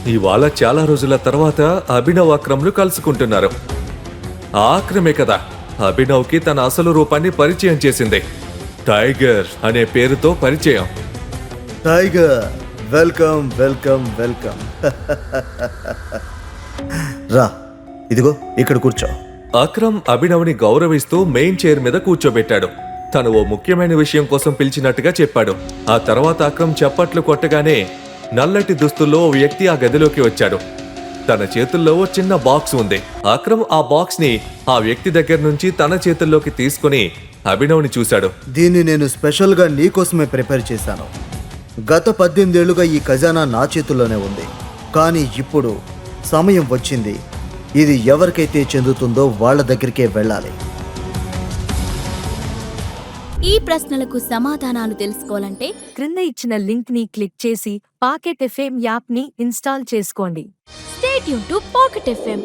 ఇవాళ చాలా రోజుల తర్వాత అభినవ్ అక్రమ్లు కలుసుకుంటున్నారు. ఆ అక్రమే కదా అభినవ్కి తన అసలు రూపాన్ని పరిచయం చేసింది. టైగర్ అనే పేరుతో పరిచయం. Tiger, welcome welcome welcome. రా, ఇదిగో ఇక్కడ కూర్చో. అక్రమ్ అభినవ్ని గౌరవిస్తూ మెయిన్ చైర్ మీద కూర్చోబెట్టాడు. తను ఓ ముఖ్యమైన విషయం కోసం పిలిచినట్టుగా చెప్పాడు. ఆ తర్వాత అక్రమ్ చప్పట్లు కొట్టగానే నల్లటి దుస్తుల్లో ఓ వ్యక్తి ఆ గదిలోకి వచ్చాడు. తన చేతుల్లో ఓ చిన్న బాక్స్ ఉంది. అక్రమ్ ఆ బాక్స్ ని ఆ వ్యక్తి దగ్గర నుంచి తన చేతుల్లోకి తీసుకుని అభినవ్ని చూశాడు. దీన్ని నేను స్పెషల్గా నీకోసమే ప్రిపేర్ చేశాను. గత 18 ఏళ్లుగా ఈ ఖజానా నా చేతుల్లోనే ఉంది. కానీ ఇప్పుడు సమయం వచ్చింది. ఇది ఎవరికైతే చెందుతుందో వాళ్ళ దగ్గరికే వెళ్ళాలి. ఈ ప్రశ్నలకు సమాధానాలు తెలుసుకోవాలంటే క్రింద ఇచ్చిన లింక్ ని క్లిక్ చేసి పాకెట్ ఎఫ్ఎం యాప్ ని ఇన్స్టాల్ చేసుకోండి. Stay tune to pocket FM.